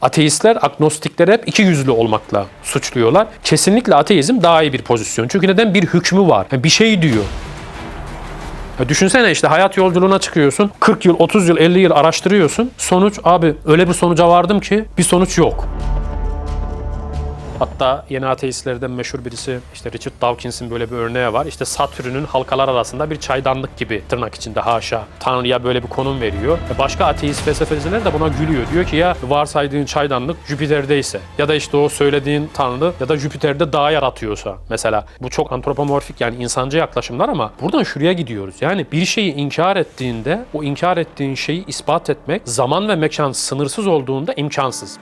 Ateistler, agnostikler hep iki yüzlü olmakla suçluyorlar. Kesinlikle ateizm daha iyi bir pozisyon. Çünkü neden? Bir hükmü var. Yani bir şey diyor. Ya düşünsene işte hayat yolculuğuna çıkıyorsun. 40 yıl, 30 yıl, 50 yıl araştırıyorsun. Sonuç abi öyle bir sonuca vardım ki bir sonuç yok. Hatta yeni ateistlerden meşhur birisi işte Richard Dawkins'in böyle bir örneği var. İşte Satürn'ün halkalar arasında bir çaydanlık gibi tırnak içinde haşa. Tanrı'ya böyle bir konum veriyor. Başka ateist felsefeciler de buna gülüyor. Diyor ki ya varsaydığın çaydanlık Jüpiter'deyse ya da işte o söylediğin Tanrı ya da Jüpiter'de dağ yaratıyorsa mesela. Bu çok antropomorfik yani insancı yaklaşımlar ama buradan şuraya gidiyoruz. Yani bir şeyi inkar ettiğinde o inkar ettiğin şeyi ispat etmek zaman ve mekan sınırsız olduğunda imkansız.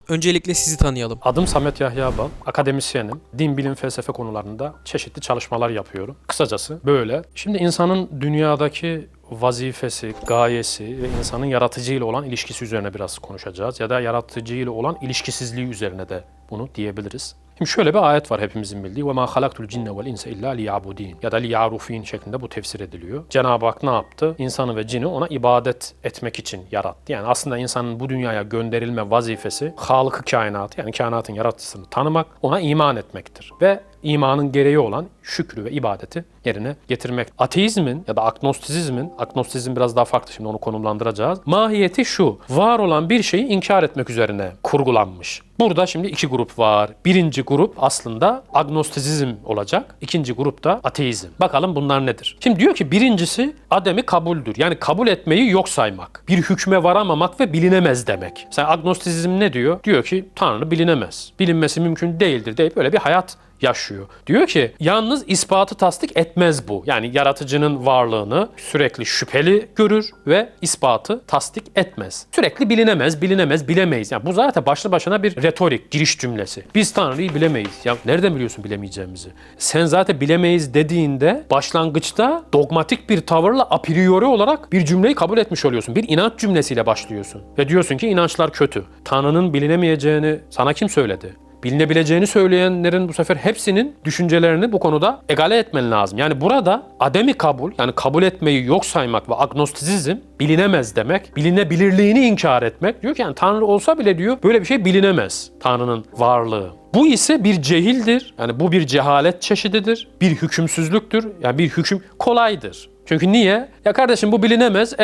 Öncelikle sizi tanıyalım. Adım Samet Yahya Bal, akademisyenim. Din, bilim, felsefe konularında çeşitli çalışmalar yapıyorum. Kısacası böyle. Şimdi insanın dünyadaki vazifesi, gayesi ve insanın yaratıcıyla olan ilişkisi üzerine biraz konuşacağız. Ya da yaratıcıyla olan ilişkisizliği üzerine de bunu diyebiliriz. Şimdi şöyle bir ayet var hepimizin bildiği. وَمَا خَلَقْتُ الْجِنَّ وَالْاِنْسَ اِلَّا لِيَعْبُد۪ينَ ya da لِيَعْرُف۪ينَ şeklinde bu tefsir ediliyor. Cenab-ı Hak ne yaptı? İnsanı ve cini ona ibadet etmek için yarattı. Yani aslında insanın bu dünyaya gönderilme vazifesi Halık-ı kainat yani kainatın yaratıcısını tanımak, ona iman etmektir. Ve imanın gereği olan şükrü ve ibadeti yerine getirmek. Ateizmin ya da agnostizm biraz daha farklı şimdi onu konumlandıracağız. Mahiyeti şu, var olan bir şeyi inkar etmek üzerine kurgulanmış. Burada şimdi iki grup var. Birinci grup aslında agnostizm olacak. İkinci grup da ateizm. Bakalım bunlar nedir? Şimdi diyor ki birincisi ademi kabuldür. Yani kabul etmeyi yok saymak. Bir hükme varamamak ve bilinemez demek. Sen agnostizm ne diyor? Diyor ki Tanrı bilinemez. Bilinmesi mümkün değildir deyip böyle bir hayat yaşıyor. Diyor ki yalnız ispatı tasdik etmez bu. Yani yaratıcının varlığını sürekli şüpheli görür ve ispatı tasdik etmez. Sürekli bilinemez, bilemeyiz. Yani bu zaten başlı başına bir retorik, giriş cümlesi. Biz Tanrı'yı bilemeyiz. Ya nereden biliyorsun bilemeyeceğimizi? Sen zaten bilemeyiz dediğinde başlangıçta dogmatik bir tavırla a priori olarak bir cümleyi kabul etmiş oluyorsun. Bir inanç cümlesiyle başlıyorsun. Ve diyorsun ki inançlar kötü. Tanrı'nın bilinemeyeceğini sana kim söyledi? Bilinebileceğini söyleyenlerin bu sefer hepsinin düşüncelerini bu konuda egale etmen lazım. Yani burada ademi kabul, yani kabul etmeyi yok saymak ve agnostizm bilinemez demek, bilinebilirliğini inkar etmek. Diyor ki yani Tanrı olsa bile diyor böyle bir şey bilinemez. Tanrı'nın varlığı. Bu ise bir cehildir. Yani bu bir cehalet çeşididir. Bir hükümsüzlüktür. Yani bir hüküm kolaydır. Çünkü niye? Ya kardeşim bu bilinemez.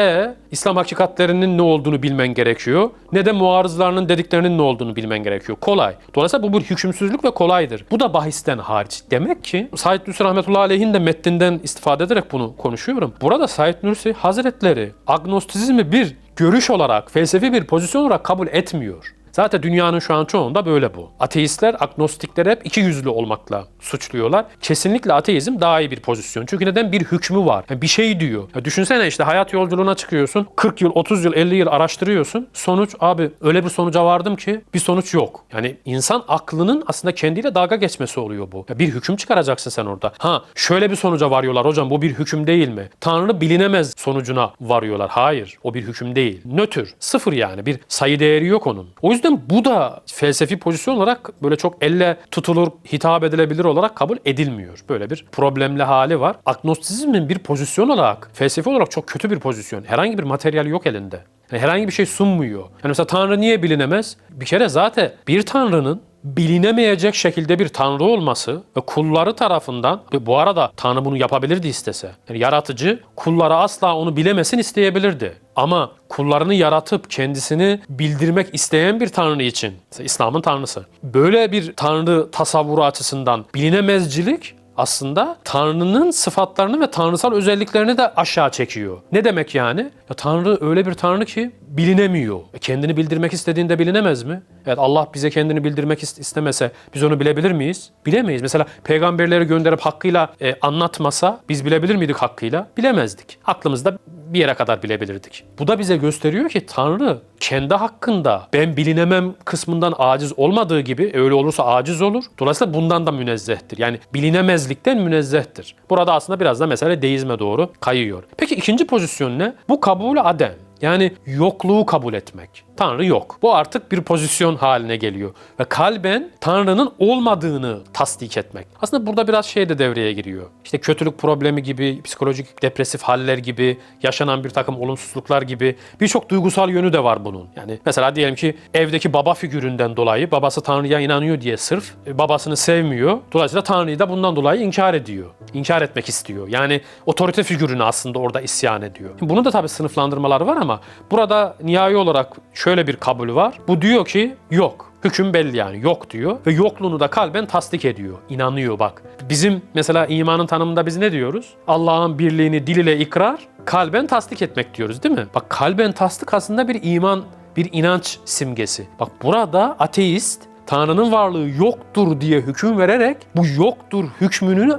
İslam hakikatlerinin ne olduğunu bilmen gerekiyor. Ne de muarızlarının dediklerinin ne olduğunu bilmen gerekiyor. Kolay. Dolayısıyla bu bir hükümsüzlük ve kolaydır. Bu da bahisten hariç. Demek ki Said Nursi rahmetullahi aleyhin de metninden istifade ederek bunu konuşuyorum. Burada Said Nursi Hazretleri agnostizmi bir görüş olarak, felsefi bir pozisyon olarak kabul etmiyor. Zaten dünyanın şu an çoğunda böyle bu. Ateistler, agnostikler hep iki yüzlü olmakla suçluyorlar. Kesinlikle ateizm daha iyi bir pozisyon. Çünkü neden? Bir hükmü var. Yani bir şey diyor. Ya düşünsene işte hayat yolculuğuna çıkıyorsun. 40 yıl, 30 yıl, 50 yıl araştırıyorsun. Sonuç abi öyle bir sonuca vardım ki bir sonuç yok. Yani insan aklının aslında kendiyle dalga geçmesi oluyor bu. Ya bir hüküm çıkaracaksın sen orada. Şöyle bir sonuca varıyorlar hocam bu bir hüküm değil mi? Tanrı bilinemez sonucuna varıyorlar. Hayır o bir hüküm değil. Nötr, sıfır yani bir sayı değeri yok onun. O yüzden bu da felsefi pozisyon olarak böyle çok elle tutulur, hitap edilebilir olarak kabul edilmiyor. Böyle bir problemli hali var. Agnostizmin bir pozisyon olarak, felsefi olarak çok kötü bir pozisyon. Herhangi bir materyal yok elinde. Yani herhangi bir şey sunmuyor. Yani mesela Tanrı niye bilinemez? Bir kere zaten bir Tanrı'nın bilinemeyecek şekilde bir Tanrı olması ve kulları tarafından, bu arada Tanrı bunu yapabilirdi istese. Yani yaratıcı kullara asla onu bilemesin isteyebilirdi. Ama kullarını yaratıp kendisini bildirmek isteyen bir Tanrı için, İslam'ın Tanrısı, böyle bir Tanrı tasavvuru açısından bilinemezcilik aslında Tanrı'nın sıfatlarını ve tanrısal özelliklerini de aşağı çekiyor. Ne demek yani? Ya Tanrı öyle bir Tanrı ki bilinemiyor. Kendini bildirmek istediğinde bilinemez mi? Evet Allah bize kendini bildirmek istemese biz onu bilebilir miyiz? Bilemeyiz. Mesela peygamberleri gönderip hakkıyla anlatmasa biz bilebilir miydik hakkıyla? Bilemezdik. Aklımızda bir yere kadar bilebilirdik. Bu da bize gösteriyor ki Tanrı kendi hakkında ben bilinemem kısmından aciz olmadığı gibi öyle olursa aciz olur. Dolayısıyla bundan da münezzehtir. Yani bilinemezlikten münezzehtir. Burada aslında biraz da mesele deizme doğru kayıyor. Peki ikinci pozisyon ne? Bu kabul adem. Yani yokluğu kabul etmek. Tanrı yok. Bu artık bir pozisyon haline geliyor. Ve kalben Tanrı'nın olmadığını tasdik etmek. Aslında burada biraz şey de devreye giriyor. İşte kötülük problemi gibi, psikolojik depresif haller gibi, yaşanan bir takım olumsuzluklar gibi birçok duygusal yönü de var bunun. Yani mesela diyelim ki evdeki baba figüründen dolayı babası Tanrı'ya inanıyor diye sırf babasını sevmiyor. Dolayısıyla Tanrı'yı da bundan dolayı inkar ediyor. İnkar etmek istiyor. Yani otorite figürünü aslında orada isyan ediyor. Bunun da tabii sınıflandırmaları var ama burada nihai olarak şöyle bir kabul var. Bu diyor ki yok. Hüküm belli yani yok diyor ve yokluğunu da kalben tasdik ediyor. İnanıyor bak. Bizim mesela imanın tanımında biz ne diyoruz? Allah'ın birliğini dil ile ikrar, kalben tasdik etmek diyoruz değil mi? Bak kalben tasdik aslında bir iman, bir inanç simgesi. Bak burada ateist Tanrı'nın varlığı yoktur diye hüküm vererek bu yoktur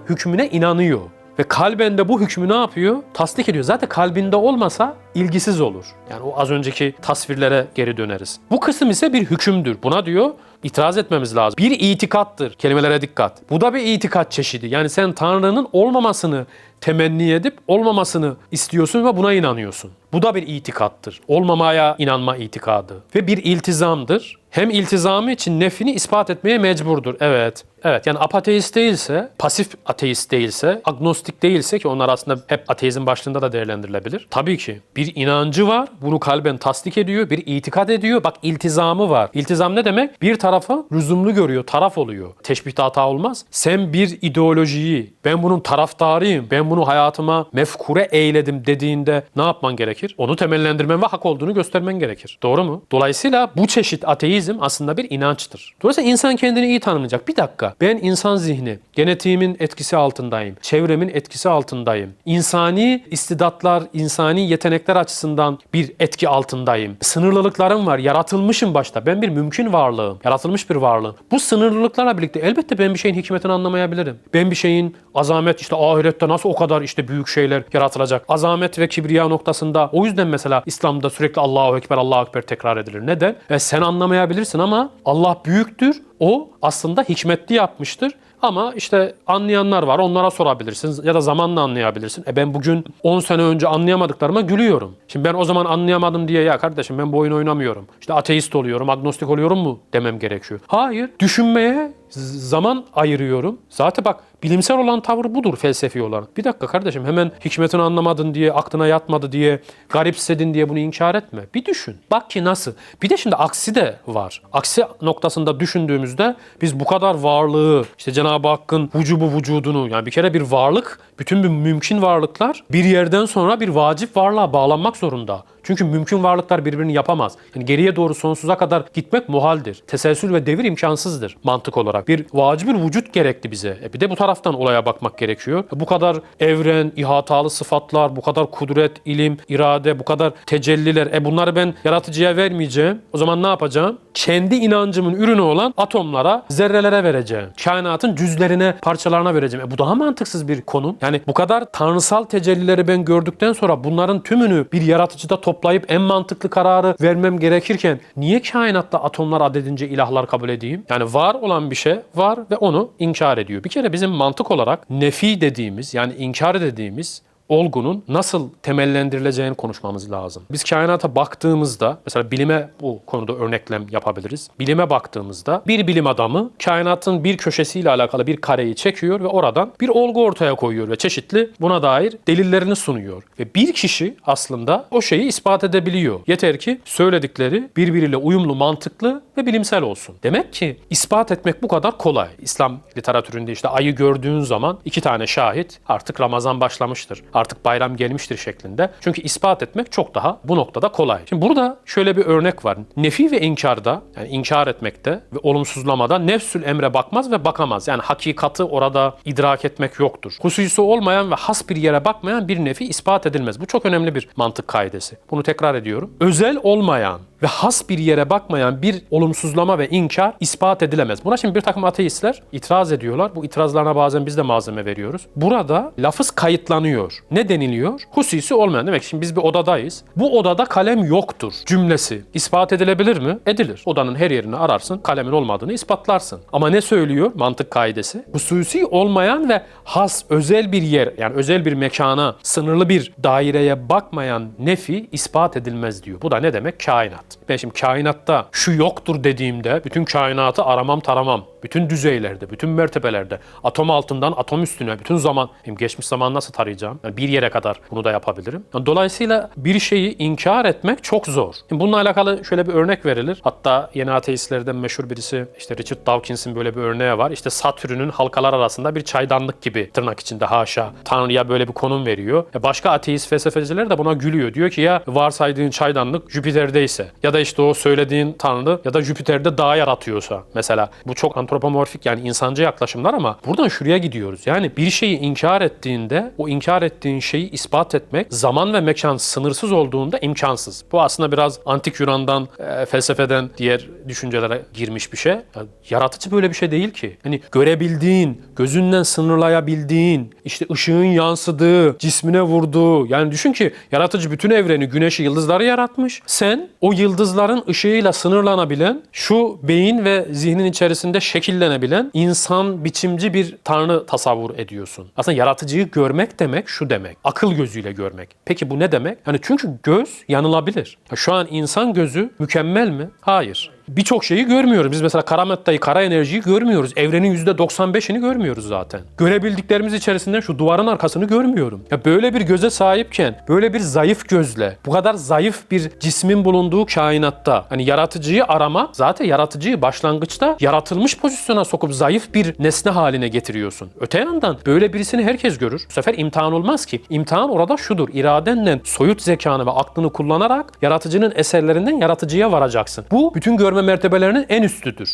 hükmüne inanıyor. Ve kalben de bu hükmü ne yapıyor? Tasdik ediyor. Zaten kalbinde olmasa ilgisiz olur. Yani o az önceki tasvirlere geri döneriz. Bu kısım ise bir hükümdür. Buna diyor itiraz etmemiz lazım. Bir itikattır. Kelimelere dikkat. Bu da bir itikat çeşidi. Yani sen Tanrı'nın olmamasını temenni edip olmamasını istiyorsun ve buna inanıyorsun. Bu da bir itikattır. Olmamaya inanma itikadı. Ve bir iltizamdır. Hem iltizamı için nefini ispat etmeye mecburdur. Evet. Evet yani apateist değilse, pasif ateist değilse, agnostik değilse ki onlar aslında hep ateizm başlığında da değerlendirilebilir. Tabii ki bir inancı var, bunu kalben tasdik ediyor, bir itikat ediyor. Bak iltizamı var. İltizam ne demek? Bir tarafa lüzumlu görüyor, taraf oluyor. Teşbihte hata olmaz. Sen bir ideolojiyi, ben bunun taraftarıyım, ben bunu hayatıma mefkure eyledim dediğinde ne yapman gerekir? Onu temellendirmen ve hak olduğunu göstermen gerekir. Doğru mu? Dolayısıyla bu çeşit ateizm aslında bir inançtır. Dolayısıyla insan kendini iyi tanımlayacak. Bir dakika. Ben insan zihni, genetiğimin etkisi altındayım, çevremin etkisi altındayım. İnsani istidatlar, insani yetenekler açısından bir etki altındayım. Sınırlılıklarım var, yaratılmışım başta. Ben bir mümkün varlığım, yaratılmış bir varlığım. Bu sınırlılıklarla birlikte elbette ben bir şeyin hikmetini anlamayabilirim. Ben bir şeyin azamet, işte ahirette nasıl o kadar işte büyük şeyler yaratılacak. Azamet ve kibriya noktasında o yüzden mesela İslam'da sürekli Allahu Ekber, Allahu Ekber tekrar edilir. Neden? Sen anlamayabilirsin ama Allah büyüktür. O aslında hikmetli yapmıştır. Ama işte anlayanlar var, onlara sorabilirsiniz ya da zamanla anlayabilirsin. Ben bugün 10 sene önce anlayamadıklarıma gülüyorum. Şimdi ben o zaman anlayamadım diye ya kardeşim ben bu oyunu oynamıyorum. İşte ateist oluyorum, agnostik oluyorum mu demem gerekiyor. Hayır, düşünmeye zaman ayırıyorum. Zaten bak bilimsel olan tavır budur felsefi olarak. Bir dakika kardeşim hemen hikmetini anlamadın diye, aklına yatmadı diye, garipsedin diye bunu inkar etme. Bir düşün. Bak ki nasıl. Bir de şimdi aksi de var. Aksi noktasında düşündüğümüzde biz bu kadar varlığı, işte Cenab-ı Hakk'ın vücudunu yani bir kere bir varlık, bütün bir mümkün varlıklar bir yerden sonra bir vacip varlığa bağlanmak zorunda. Çünkü mümkün varlıklar birbirini yapamaz. Yani geriye doğru sonsuza kadar gitmek muhaldir. Teselsül ve devir imkansızdır mantık olarak. Bir vacib bir vücut gerekti bize. Bir de bu taraftan olaya bakmak gerekiyor. Bu kadar evren, ihatalı sıfatlar, bu kadar kudret, ilim, irade, bu kadar tecelliler. Bunları ben yaratıcıya vermeyeceğim. O zaman ne yapacağım? Kendi inancımın ürünü olan atomlara, zerrelere vereceğim. Kainatın cüzlerine, parçalarına vereceğim. Bu daha mantıksız bir konum. Yani bu kadar tanrısal tecellileri ben gördükten sonra bunların tümünü bir yaratıcıda toplayıp en mantıklı kararı vermem gerekirken niye kainatta atomlar adedince ilahlar kabul edeyim? Yani var olan bir şey var ve onu inkar ediyor. Bir kere bizim mantık olarak nefi dediğimiz yani inkar dediğimiz olgunun nasıl temellendirileceğini konuşmamız lazım. Biz kainata baktığımızda, mesela bilime bu konuda örneklem yapabiliriz. Bilime baktığımızda bir bilim adamı kainatın bir köşesiyle alakalı bir kareyi çekiyor ve oradan bir olgu ortaya koyuyor ve çeşitli buna dair delillerini sunuyor. Ve bir kişi aslında o şeyi ispat edebiliyor. Yeter ki söyledikleri birbiriyle uyumlu, mantıklı ve bilimsel olsun. Demek ki ispat etmek bu kadar kolay. İslam literatüründe işte ayı gördüğün zaman 2 tane şahit artık Ramazan başlamıştır. Artık bayram gelmiştir şeklinde. Çünkü ispat etmek çok daha bu noktada kolay. Şimdi burada şöyle bir örnek var. Nefi ve inkarda, yani inkar etmekte ve olumsuzlamada nefsül emre bakmaz ve bakamaz. Yani hakikati orada idrak etmek yoktur. Hususi olmayan ve has bir yere bakmayan bir nefi ispat edilmez. Bu çok önemli bir mantık kaidesi. Bunu tekrar ediyorum. Özel olmayan ve has bir yere bakmayan bir olumsuzlama ve inkar ispat edilemez. Buna şimdi bir takım ateistler itiraz ediyorlar. Bu itirazlarına bazen biz de malzeme veriyoruz. Burada lafız kayıtlanıyor. Ne deniliyor? Hususi olmayan. Demek ki şimdi biz bir odadayız. Bu odada kalem yoktur cümlesi ispat edilebilir mi? Edilir. Odanın her yerini ararsın, kalemin olmadığını ispatlarsın. Ama ne söylüyor mantık kaidesi? Hususi olmayan ve has, özel bir yer, yani özel bir mekana, sınırlı bir daireye bakmayan nefi ispat edilmez diyor. Bu da ne demek? Kainat. Ben şimdi kainatta şu yoktur dediğimde bütün kainatı aramam taramam. Bütün düzeylerde, bütün mertebelerde, atom altından atom üstüne, bütün zaman, geçmiş zaman nasıl tarayacağım? Yani bir yere kadar bunu da yapabilirim. Yani dolayısıyla bir şeyi inkar etmek çok zor. Şimdi bununla alakalı şöyle bir örnek verilir. Hatta yeni ateistlerden meşhur birisi, işte Richard Dawkins'in böyle bir örneği var. İşte Satürn'ün halkalar arasında bir çaydanlık gibi, tırnak içinde haşa, Tanrı'ya böyle bir konum veriyor. Başka ateist felsefeciler de buna gülüyor. Diyor ki ya varsaydığın çaydanlık Jüpiter'deyse ya da işte o söylediğin Tanrı ya da Jüpiter'de dağ yaratıyorsa mesela. Bu çok antropomorfik, yani insancı yaklaşımlar ama buradan şuraya gidiyoruz. Yani bir şeyi inkar ettiğinde o inkar ettiğin şeyi ispat etmek zaman ve mekan sınırsız olduğunda imkansız. Bu aslında biraz antik Yunan'dan, felsefeden diğer düşüncelere girmiş bir şey. Yani yaratıcı böyle bir şey değil ki. Hani görebildiğin, gözünden sınırlayabildiğin, işte ışığın yansıdığı, cismine vurduğu. Yani düşün ki yaratıcı bütün evreni, güneşi, yıldızları yaratmış. Sen o yıldızların ışığıyla sınırlanabilen, şu beyin ve zihnin içerisinde şekillenebilen insan biçimci bir tanrı tasavvur ediyorsun. Aslında yaratıcıyı görmek demek şu demek. Akıl gözüyle görmek. Peki bu ne demek? Yani çünkü göz yanılabilir. Şu an insan gözü mükemmel mi? Hayır. Birçok şeyi görmüyoruz. Biz mesela kara maddeyi, kara enerjiyi görmüyoruz. Evrenin %95'ini görmüyoruz zaten. Görebildiklerimiz içerisinden şu duvarın arkasını görmüyorum. Ya böyle bir göze sahipken, böyle bir zayıf gözle, bu kadar zayıf bir cismin bulunduğu kainatta, hani yaratıcıyı arama, zaten yaratıcıyı başlangıçta yaratılmış pozisyona sokup zayıf bir nesne haline getiriyorsun. Öte yandan böyle birisini herkes görür. Bu sefer imtihan olmaz ki. İmtihan orada şudur. İradenle, soyut zekanı ve aklını kullanarak yaratıcının eserlerinden yaratıcıya varacaksın. Bu bütün görme mertebelerinin en üstüdür.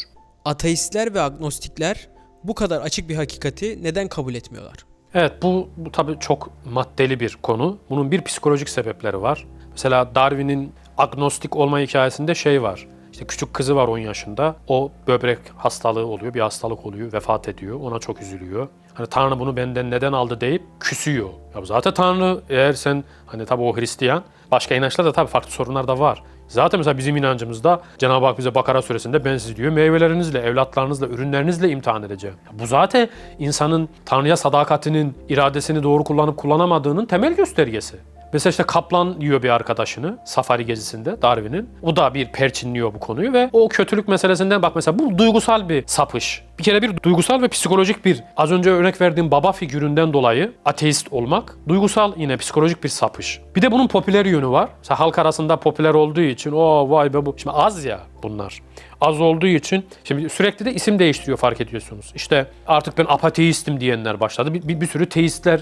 Ateistler ve agnostikler bu kadar açık bir hakikati neden kabul etmiyorlar? Evet, bu tabii çok maddeli bir konu. Bunun bir psikolojik sebepleri var. Mesela Darwin'in agnostik olma hikayesinde şey var. İşte küçük kızı var 10 yaşında. O böbrek hastalığı oluyor, bir hastalık oluyor, vefat ediyor. Ona çok üzülüyor. Hani Tanrı bunu benden neden aldı deyip küsüyor. Ya zaten Tanrı, eğer sen hani tabii o Hristiyan, başka inançlarda tabii farklı sorunlar da var. Zaten mesela bizim inancımızda Cenab-ı Hak bize Bakara suresinde ben sizi diyor meyvelerinizle, evlatlarınızla, ürünlerinizle imtihan edeceğim. Bu zaten insanın Tanrı'ya sadakatinin, iradesini doğru kullanıp kullanamadığının temel göstergesi. Mesela işte kaplan yiyor bir arkadaşını safari gezisinde Darwin'in. O da bir perçinliyor bu konuyu ve o kötülük meselesinden bak mesela bu duygusal bir sapış. Bir kere bir duygusal ve psikolojik bir, az önce örnek verdiğim baba figüründen dolayı ateist olmak duygusal, yine psikolojik bir sapış. Bir de bunun popüler yönü var. Mesela halk arasında popüler olduğu için o vay be bu. Şimdi az ya bunlar. Az olduğu için şimdi sürekli de isim değiştiriyor, fark ediyorsunuz. İşte artık ben apateistim diyenler başladı. Bir sürü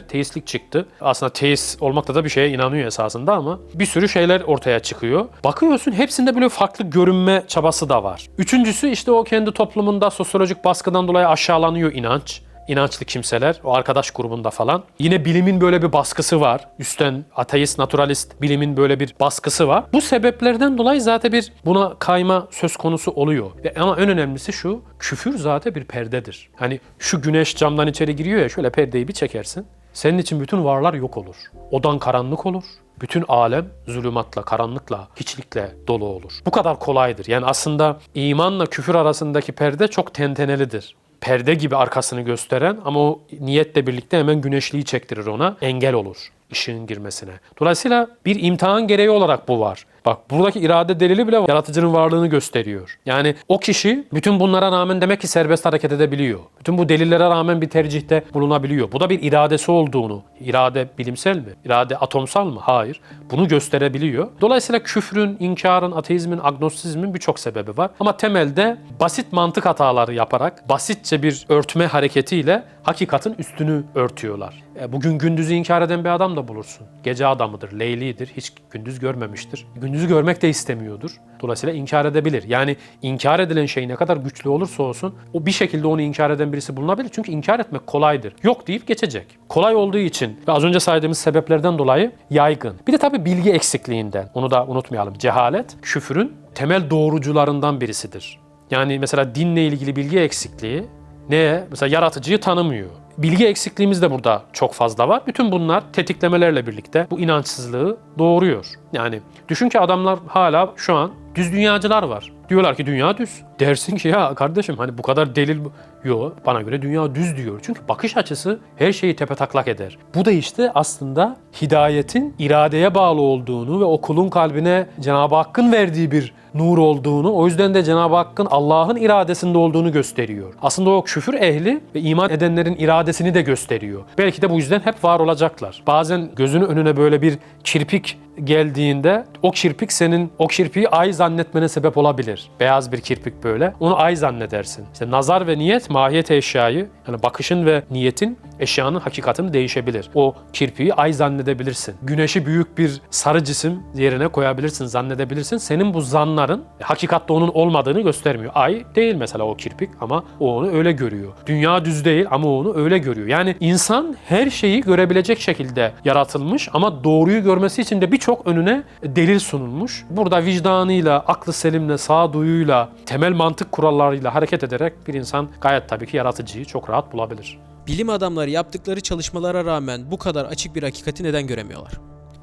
teistlik çıktı. Aslında teist olmakta da bir şeye inanıyor esasında ama bir sürü şeyler ortaya çıkıyor. Bakıyorsun hepsinde böyle farklı görünme çabası da var. Üçüncüsü işte o kendi toplumunda sosyolojik baskıdan dolayı aşağılanıyor inanç. İnançlı kimseler, o arkadaş grubunda falan. Yine bilimin böyle bir baskısı var. Üstten ateist, naturalist bilimin böyle bir baskısı var. Bu sebeplerden dolayı zaten bir buna kayma söz konusu oluyor. Ama en önemlisi şu, küfür zaten bir perdedir. Hani şu güneş camdan içeri giriyor ya, şöyle perdeyi bir çekersin. Senin için bütün varlar yok olur. Odan karanlık olur. Bütün alem zulümatla, karanlıkla, hiçlikle dolu olur. Bu kadar kolaydır. Yani aslında imanla küfür arasındaki perde çok tentenelidir. Perde gibi arkasını gösteren ama o niyetle birlikte hemen güneşliği çektirir ona, engel olur ışığın girmesine. Dolayısıyla bir imtihan gereği olarak bu var. Bak buradaki irade delili bile yaratıcının varlığını gösteriyor. Yani o kişi bütün bunlara rağmen demek ki serbest hareket edebiliyor. Bütün bu delillere rağmen bir tercihte bulunabiliyor. Bu da bir iradesi olduğunu. İrade bilimsel mi? İrade atomsal mı? Hayır. Bunu gösterebiliyor. Dolayısıyla küfrün, inkarın, ateizmin, agnostizmin birçok sebebi var. Ama temelde basit mantık hataları yaparak, basitçe bir örtme hareketiyle hakikatin üstünü örtüyorlar. Bugün gündüzü inkar eden bir adam da bulursun. Gece adamıdır, leylidir, hiç gündüz görmemiştir. Gündüzü görmek de istemiyordur. Dolayısıyla inkar edebilir. Yani inkar edilen şey ne kadar güçlü olursa olsun o bir şekilde onu inkar eden birisi bulunabilir. Çünkü inkar etmek kolaydır. Yok deyip geçecek. Kolay olduğu için ve az önce saydığımız sebeplerden dolayı yaygın. Bir de tabii bilgi eksikliğinden. Onu da unutmayalım. Cehalet, küfrün temel doğrucularından birisidir. Yani mesela dinle ilgili bilgi eksikliği neye? Mesela yaratıcıyı tanımıyor. Bilgi eksikliğimiz de burada çok fazla var. Bütün bunlar tetiklemelerle birlikte bu inançsızlığı doğuruyor. Yani düşün ki adamlar hala şu an düz dünyacılar var. Diyorlar ki dünya düz. Dersin ki ya kardeşim hani bu kadar delil yok. Bana göre dünya düz diyor. Çünkü bakış açısı her şeyi tepetaklak eder. Bu da işte aslında hidayetin iradeye bağlı olduğunu ve o kulun kalbine Cenab-ı Hakk'ın verdiği bir nur olduğunu, o yüzden de Cenab-ı Hakk'ın Allah'ın iradesinde olduğunu gösteriyor. Aslında o küfür ehli ve iman edenlerin iradesini de gösteriyor. Belki de bu yüzden hep var olacaklar. Bazen gözünün önüne böyle bir kirpik geldiğinde o kirpik senin o kirpiği ay zannetmene sebep olabilir. Beyaz bir kirpik böyle. Onu ay zannedersin. İşte nazar ve niyet mahiyet eşyayı, yani bakışın ve niyetin eşyanın hakikatini değişebilir. O kirpiği ay zannedebilirsin. Güneşi büyük bir sarı cisim yerine koyabilirsin, zannedebilirsin. Senin bu zanların hakikatte onun olmadığını göstermiyor. Ay değil mesela o kirpik ama o onu öyle görüyor. Dünya düz değil ama o onu öyle görüyor. Yani insan her şeyi görebilecek şekilde yaratılmış ama doğruyu görmesi için de birçok önüne delil sunulmuş. Burada vicdanıyla, aklı selimle, sağduyuyla, temel mantık kurallarıyla hareket ederek bir insan gayet tabii ki yaratıcıyı çok rahat bulabilir. Bilim adamları yaptıkları çalışmalara rağmen bu kadar açık bir hakikati neden göremiyorlar?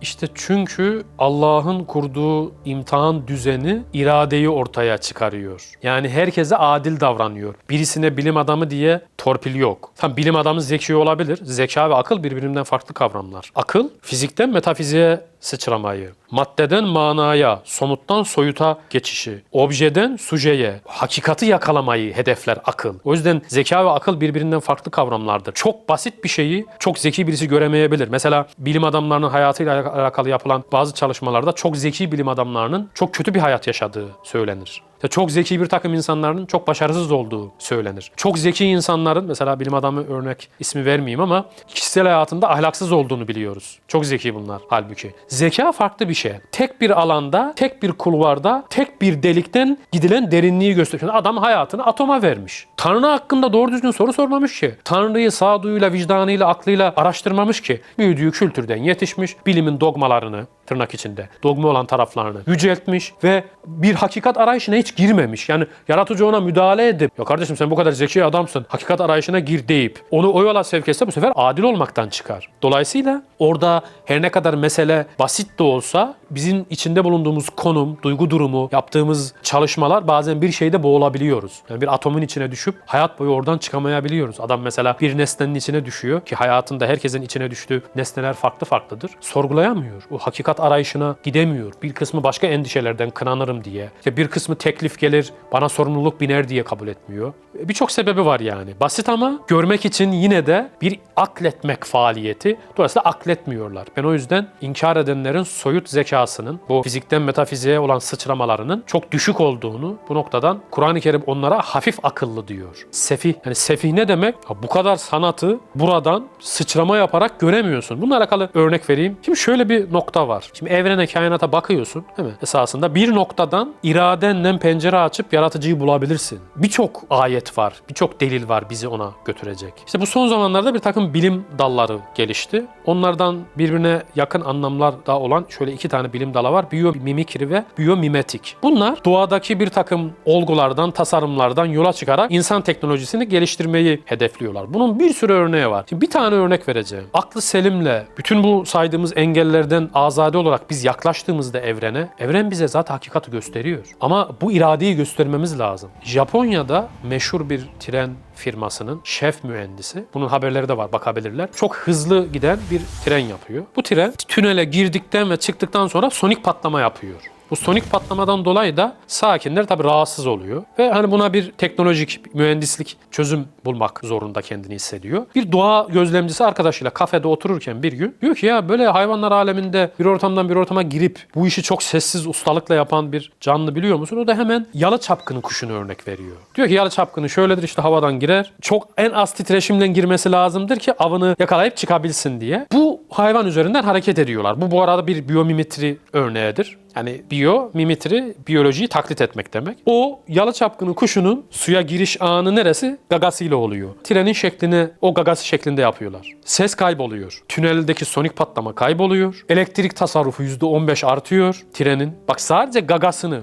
İşte çünkü Allah'ın kurduğu imtihan düzeni iradeyi ortaya çıkarıyor. Yani herkese adil davranıyor. Birisine bilim adamı diye torpil yok. Tam bilim adamı zeki olabilir. Zeka ve akıl birbirinden farklı kavramlar. Akıl fizikten metafiziğe sıçramayı, maddeden manaya, somuttan soyuta geçişi, objeden sujeye, hakikati yakalamayı hedefler akıl. O yüzden zeka ve akıl birbirinden farklı kavramlardır. Çok basit bir şeyi çok zeki birisi göremeyebilir. Mesela bilim adamlarının hayatıyla alakalı yapılan bazı çalışmalarda çok zeki bilim adamlarının çok kötü bir hayat yaşadığı söylenir. Çok zeki bir takım insanların çok başarısız olduğu söylenir. Çok zeki insanların, mesela bilim adamı örnek ismi vermeyeyim ama kişisel hayatında ahlaksız olduğunu biliyoruz. Çok zeki bunlar halbuki. Zeka farklı bir şey. Tek bir alanda, tek bir kulvarda, tek bir delikten gidilen derinliği gösteriyor. Adam hayatını atoma vermiş. Tanrı hakkında doğru düzgün soru sormamış ki. Tanrı'yı sağduyuyla, vicdanıyla, aklıyla araştırmamış ki. Büyüdüğü kültürden yetişmiş, bilimin dogmalarını, tırnak içinde, dogma olan taraflarını yüceltmiş ve bir hakikat arayışına hiç girmemiş. Yani yaratıcı ona müdahale edip, ya kardeşim sen bu kadar zeki adamsın, hakikat arayışına gir deyip onu o yola sevk etse bu sefer adil olmaktan çıkar. Dolayısıyla orada her ne kadar mesele basit de olsa bizim içinde bulunduğumuz konum, duygu durumu, yaptığımız çalışmalar bazen bir şeyde boğulabiliyoruz. Yani bir atomun içine düşüp hayat boyu oradan çıkamayabiliyoruz. Adam mesela bir nesnenin içine düşüyor ki hayatında herkesin içine düştüğü nesneler farklı farklıdır. Sorgulayamıyor. O hakikat arayışına gidemiyor. Bir kısmı başka endişelerden kınanırım diye. İşte bir kısmı teklif gelir, bana sorumluluk biner diye kabul etmiyor. Birçok sebebi var yani. Basit ama görmek için yine de bir akletmek faaliyeti. Dolayısıyla akletmiyorlar. Ben o yüzden inkar edenlerin soyut zekasının, bu fizikten metafiziğe olan sıçramalarının çok düşük olduğunu, bu noktadan Kur'an-ı Kerim onlara hafif akıllı diyor. Sefih. Yani sefih ne demek? Bu kadar sanatı buradan sıçrama yaparak göremiyorsun. Bununla alakalı örnek vereyim. Şimdi şöyle bir nokta var. Şimdi evrene, kainata bakıyorsun, değil mi? Esasında bir noktadan iradenle pencere açıp yaratıcıyı bulabilirsin. Birçok ayet var, birçok delil var bizi ona götürecek. İşte bu son zamanlarda bir takım bilim dalları gelişti. Onlardan birbirine yakın anlamlarda olan şöyle iki tane bilim dalı var. Biyomimikri ve biyomimetik. Bunlar doğadaki bir takım olgulardan, tasarımlardan yola çıkarak insan teknolojisini geliştirmeyi hedefliyorlar. Bunun bir sürü örneği var. Şimdi bir tane örnek vereceğim. Aklı selimle bütün bu saydığımız engellerden azade olarak biz yaklaştığımızda evrene, evren bize zaten hakikati gösteriyor. Ama bu iradeyi göstermemiz lazım. Japonya'da meşhur bir tren firmasının şef mühendisi, bunun haberleri de var, bakabilirler. Çok hızlı giden bir tren yapıyor. Bu tren tünele girdikten ve çıktıktan sonra sonik patlama yapıyor. Bu sonik patlamadan dolayı da sakinler tabii rahatsız oluyor ve hani buna bir teknolojik, mühendislik çözüm bulmak zorunda kendini hissediyor. Bir doğa gözlemcisi arkadaşıyla kafede otururken bir gün diyor ki ya böyle hayvanlar aleminde bir ortamdan bir ortama girip bu işi çok sessiz, ustalıkla yapan bir canlı biliyor musun? O da hemen yalı çapkını kuşunu örnek veriyor. Diyor ki yalı çapkını şöyledir, işte havadan girer. Çok en az titreşimle girmesi lazımdır ki avını yakalayıp çıkabilsin diye. Bu hayvan üzerinden hareket ediyorlar. Bu arada bir biyomimetri örneğidir. Yani biyomimetri, biyolojiyi taklit etmek demek. O yalı çapkını kuşunun suya giriş anı neresi? Gagasıyla oluyor. Trenin şeklini o gagası şeklinde yapıyorlar. Ses kayboluyor. Tüneldeki sonik patlama kayboluyor. Elektrik tasarrufu %15 artıyor trenin. Bak sadece gagasını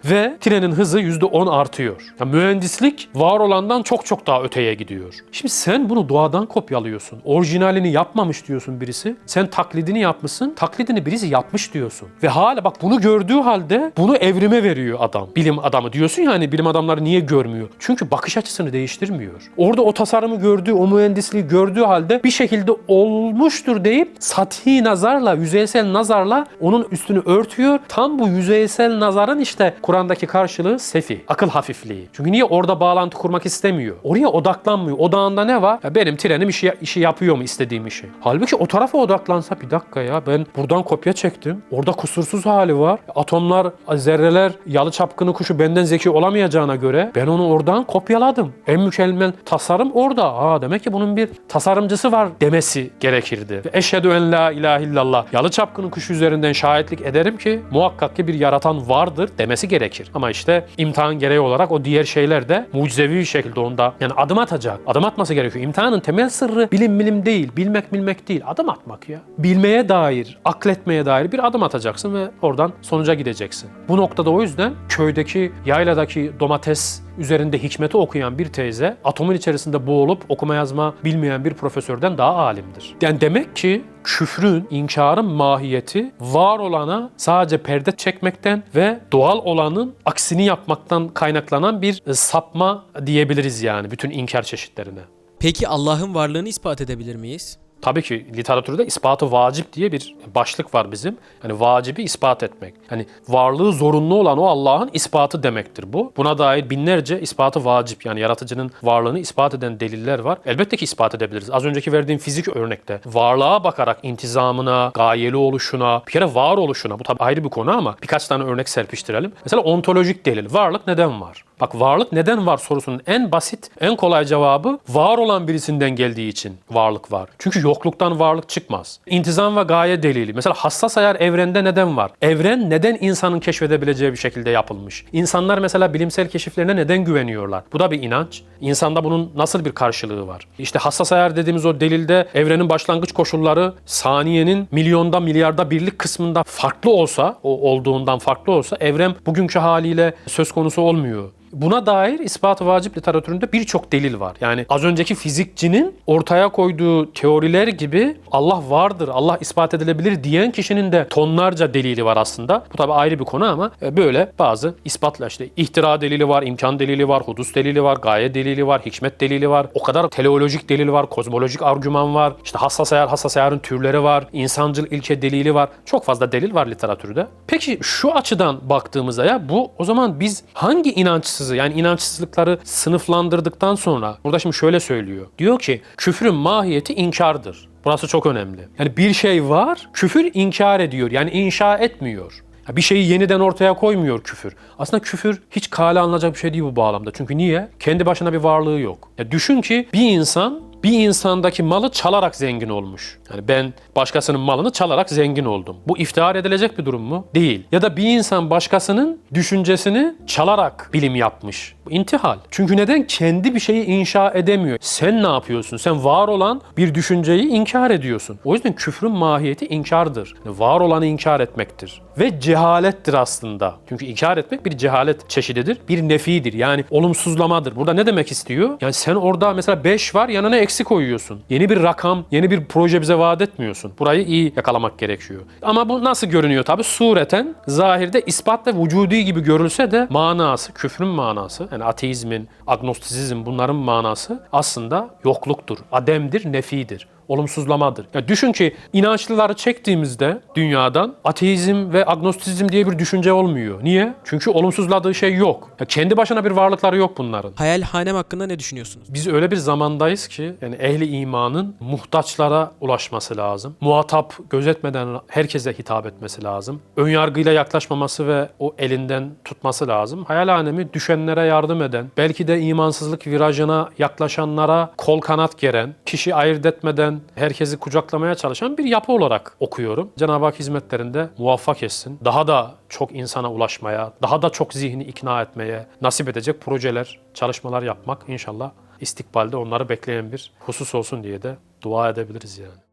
ve trenin hızı %10 artıyor. Ya mühendislik var olandan çok çok daha öteye gidiyor. Şimdi sen bunu doğadan kopyalıyorsun. Orijinalini yapmamış diyorsun birisi. Sen taklidini yapmışsın. Taklidini birisi yapmış diyorsun. Ve hala bak bunu gördüğü halde bunu evrime veriyor adam. Bilim adamı diyorsun ya hani bilim adamları niye görmüyor? Çünkü bakış açısını değiştirmiyor. Orada o tasarımı gördüğü, o mühendisliği gördüğü halde bir şekilde olmuştur deyip sathi nazarla, yüzeysel nazarla onun üstünü örtüyor. Tam bu yüzeysel nazarın işte Kur'an'daki karşılığı sefi, akıl hafifliği. Çünkü niye orada bağlantı kurmak istemiyor? Oraya odaklanmıyor. Odağında ne var? Ya benim trenim işi yapıyor mu istediğim işi? Halbuki o tarafa odaklansa bir dakika ya ben buradan kopya çektim. Orada kusursuz hali var. Atomlar, zerreler, yalı çapkını kuşu benden zeki olamayacağına göre ben onu oradan kopyaladım. En mükemmel tasarım orada. Demek ki bunun bir tasarımcısı var demesi gerekirdi. Eşhedü en la ilahe illallah. Yalı çapkını kuşu üzerinden şahitlik ederim ki muhakkak ki bir yaratan vardır demesi gerekir. Ama işte imtihan gereği olarak o diğer şeyler de mucizevi bir şekilde onda yani adım atacak. Adım atması gerekiyor. İmtihanın temel sırrı bilim değil, bilmek değil. Adım atmak ya. Bilmeye dair, akletmeye dair bir adım atacaksın ve oradan sonuca gideceksin. Bu noktada o yüzden köydeki, yayladaki domates üzerinde hikmeti okuyan bir teyze atomun içerisinde boğulup okuma yazma bilmeyen bir profesörden daha alimdir. Yani demek ki küfrün, inkarın mahiyeti var olana sadece perde çekmekten ve doğal olanın aksini yapmaktan kaynaklanan bir sapma diyebiliriz yani bütün inkar çeşitlerine. Peki Allah'ın varlığını ispat edebilir miyiz? Tabii ki literatürde ispatı vacip diye bir başlık var bizim. Yani vacibi ispat etmek. Yani varlığı zorunlu olan o Allah'ın ispatı demektir bu. Buna dair binlerce ispatı vacip yani yaratıcının varlığını ispat eden deliller var. Elbette ki ispat edebiliriz. Az önceki verdiğim fizik örnekte varlığa bakarak intizamına, gayeli oluşuna, bir kere var oluşuna bu tabii ayrı bir konu ama birkaç tane örnek serpiştirelim. Mesela ontolojik delil. Varlık neden var? Bak varlık neden var sorusunun en basit, en kolay cevabı var olan birisinden geldiği için varlık var. Çünkü yokluktan varlık çıkmaz. İntizam ve gaye delili. Mesela hassas ayar evrende neden var? Evren neden insanın keşfedebileceği bir şekilde yapılmış? İnsanlar mesela bilimsel keşiflerine neden güveniyorlar? Bu da bir inanç. İnsanda bunun nasıl bir karşılığı var? İşte hassas ayar dediğimiz o delilde evrenin başlangıç koşulları saniyenin milyonda milyarda birlik kısmında farklı olsa, o olduğundan farklı olsa evren bugünkü haliyle söz konusu olmuyor. Buna dair ispat-ı vacip literatüründe birçok delil var. Yani az önceki fizikçinin ortaya koyduğu teoriler gibi Allah vardır, Allah ispat edilebilir diyen kişinin de tonlarca delili var aslında. Bu tabii ayrı bir konu ama böyle bazı ispatla işte ihtira delili var, imkan delili var, hudus delili var, gaye delili var, hikmet delili var. O kadar teleolojik delil var, kozmolojik argüman var. İşte hassas ayarın türleri var, insancıl ilke delili var. Çok fazla delil var literatürde. Peki şu açıdan baktığımızda ya bu o zaman biz hangi inanç yani inançsızlıkları sınıflandırdıktan sonra burada şimdi şöyle söylüyor. Diyor ki küfrün mahiyeti inkardır. Burası çok önemli. Yani bir şey var, küfür inkar ediyor. Yani inşa etmiyor. Bir şeyi yeniden ortaya koymuyor küfür. Aslında küfür hiç kale alınacak bir şey değil bu bağlamda. Çünkü niye? Kendi başına bir varlığı yok. Ya düşün ki bir insandaki malı çalarak zengin olmuş. Yani ben başkasının malını çalarak zengin oldum. Bu iftihar edilecek bir durum mu? Değil. Ya da bir insan başkasının düşüncesini çalarak bilim yapmış. Bu intihal. Çünkü neden? Kendi bir şeyi inşa edemiyor. Sen ne yapıyorsun? Sen var olan bir düşünceyi inkar ediyorsun. O yüzden küfrün mahiyeti inkardır. Yani var olanı inkar etmektir. Ve cehalettir aslında. Çünkü inkar etmek bir cehalet çeşididir. Bir nefidir. Yani olumsuzlamadır. Burada ne demek istiyor? Yani sen orada mesela 5 var yanına eksi koyuyorsun. Yeni bir rakam, yeni bir proje bize vaat etmiyorsun. Burayı iyi yakalamak gerekiyor. Ama bu nasıl görünüyor tabii? Sureten, zahirde ispat ve vücudi gibi görülse de manası, küfrün manası, yani ateizmin, agnostisizm bunların manası aslında yokluktur, ademdir, nefidir. Olumsuzlamadır. Yani düşün ki inançlıları çektiğimizde dünyadan ateizm ve agnostizm diye bir düşünce olmuyor. Niye? Çünkü olumsuzladığı şey yok. Yani kendi başına bir varlıkları yok bunların. Hayalhanem hakkında ne düşünüyorsunuz? Biz öyle bir zamandayız ki yani ehli imanın muhtaçlara ulaşması lazım. Muhatap gözetmeden herkese hitap etmesi lazım. Önyargıyla yaklaşmaması ve o elinden tutması lazım. Hayalhanemi düşenlere yardım eden, belki de imansızlık virajına yaklaşanlara kol kanat geren, kişi ayırt etmeden herkesi kucaklamaya çalışan bir yapı olarak okuyorum. Cenab-ı Hak hizmetlerinde muvaffak etsin. Daha da çok insana ulaşmaya, daha da çok zihni ikna etmeye nasip edecek projeler, çalışmalar yapmak inşallah istikbalde onları bekleyen bir husus olsun diye de dua edebiliriz yani.